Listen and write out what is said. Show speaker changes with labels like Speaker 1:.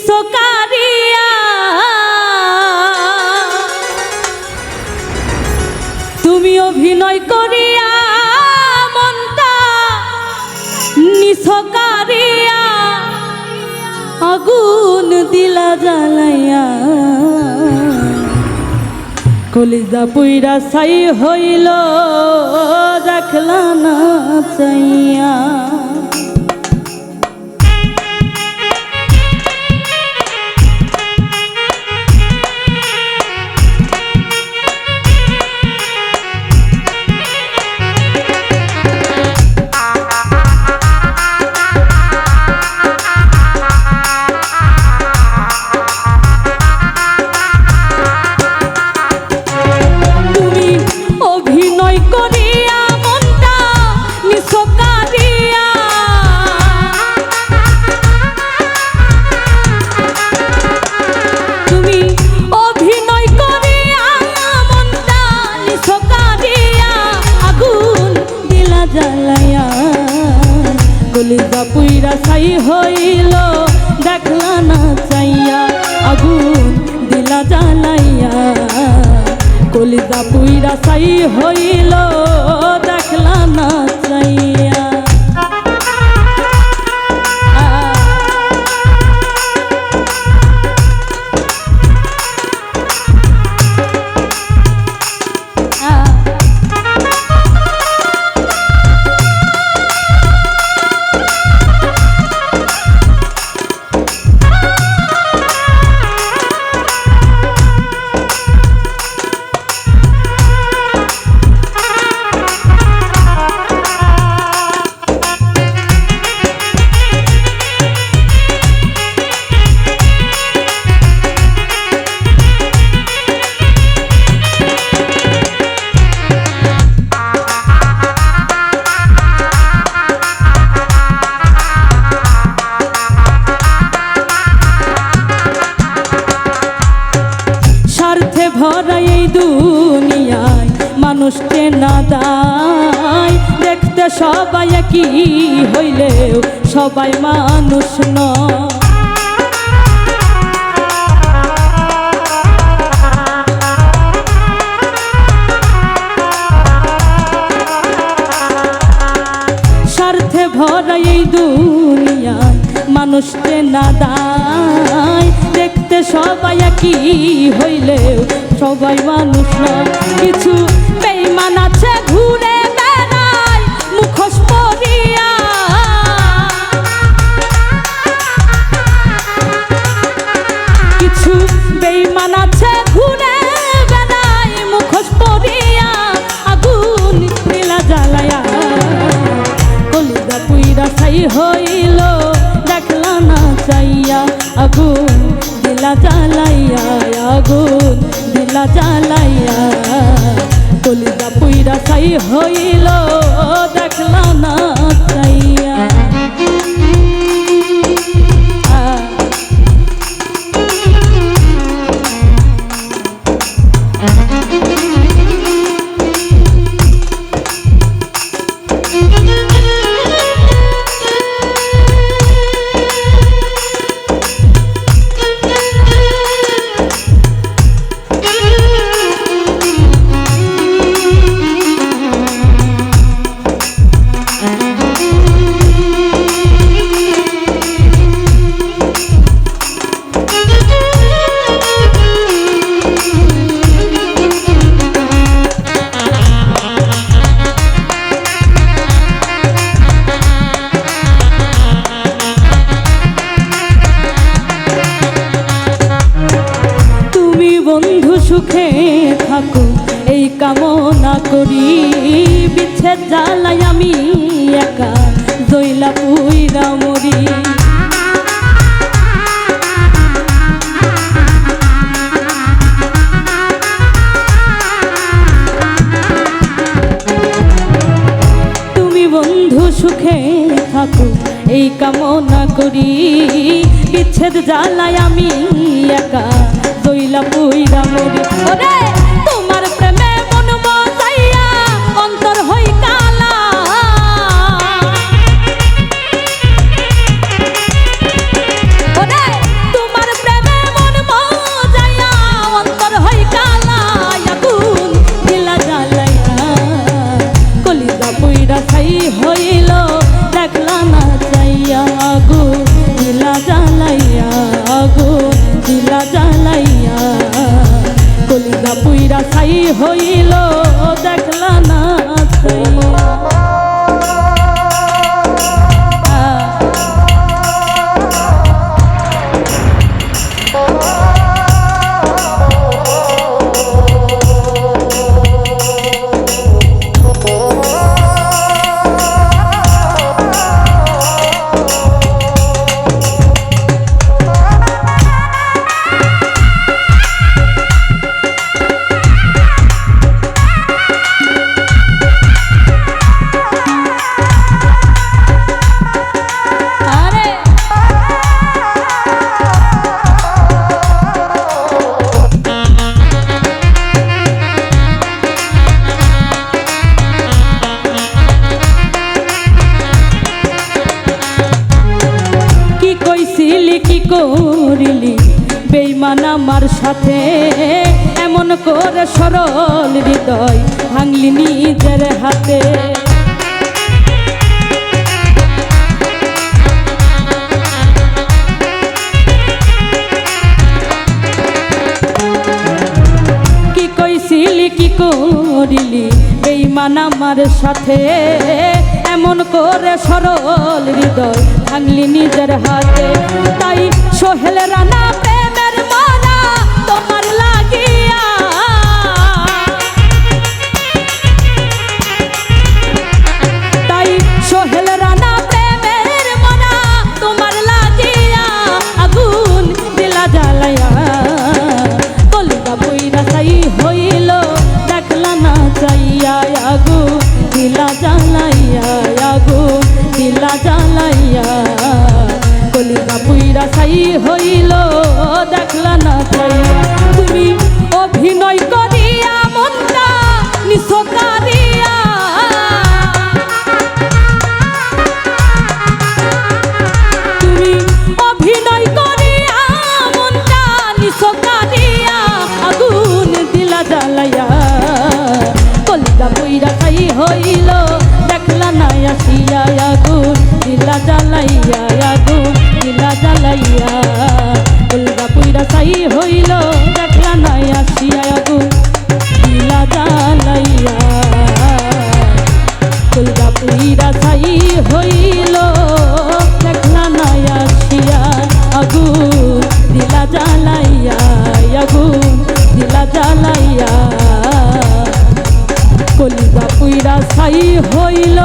Speaker 1: নিসকারিয়া তুমি অভিনয় করিয়া মনটা নিসকারিয়া আগুন দিলা জ্বালাইয়া কলিজা পুইরা ছাই হইল দেখলা না চাইয়া। কলিজা পুইরা ছাই হইল দেখলা না চাইয়া আগুন দিলা জ্বালাইয়া কলিজা পুইরা ছাই হইল দেখলা না চাইয়া। ভরা এই দুনিয়ায় মানুষকে না দায় দেখতে সবাই কি হইলেও সবাই মানুষ নয়। স্বার্থে ভরা এই দুনিয়ায় মানুষকে না দায় দেখতে সবাই কি হইলেও সবাই মানুষ না। কিছু বেঈমান আছে ঘুরে বেড়ায় মুখোশ পরিয়া কিছু বেঈমান আছে ঘুরে বেড়ায় মুখোশ পরিয়া আগুন দিলা জ্বালাইয়া কলিজা পুইরা ছাই হইল দেখলা না চাইয়া আগুন দিলা জ্বালাইয়া আগুন দিলা জ্বালাইয়া কলিজা পুইরা ছাই হইল দেখলা না চাইয়া। বন্ধু সুখে থাকো এই কামনা করি বিচ্ছেদ জ্বালাই আমি একা জইলা পুইরা মরি। তুমি বন্ধু সুখে থাকো এই কামনা করি বিচ্ছেদ জ্বালাই আমি একা জইলা পুইরা মরি। ওরে তোমার প্রেমে মন মজাইয়া অন্তর হই কালা ওরে তোমার ছাই হইল দেখলা না কি করিলি বেঈমান আমার সাথে এমন করে সরল হৃদয় ভাঙলি নিজের হাতে কি কইছিলি কি করিলি বেঈমান আমার সাথে এমন করে সরল হৃদয় ভাঙলি নিজের হাতে তাই সোহেল রানা প্রেমের মানা তোমার লাগিয়া তাই সোহেল রানা প্রেমের মানা তোমার লাগিয়া আগুন দিলা জ্বালাইয়া কলিজা পুইরা ছাই হইল দেখলা না চাইয়া আগুন দিলা জ্বালাইয়া আগুন দিলা জ্বালাইয়া কলিজা পুইরা ছাই হইল দেখলা না চাইয়া তুমি অভিনয় করিয়া মনটা নিছকারিয়া তুমি অভিনয় করিয়া মনটা নিছকারিয়া আগুন দিলা জ্বালাইয়া কলিজা পুইরা ছাই হইল দেখলা না আসিয়া আগুন দিলা জ্বালাইয়া আগুন দিলা জ্বালাইয়া কলিজা পুইরা ছাই হইল দেখলা না আসিয়া আগুন দিলা জ্বালাইয়া কলিজা পুইরা ছাই হইল দেখলা না আসিয়া আগুন দিলা জ্বালাইয়া আগুন দিলা জ্বালাইয়া কলিজা পুইরা ছাই হইল।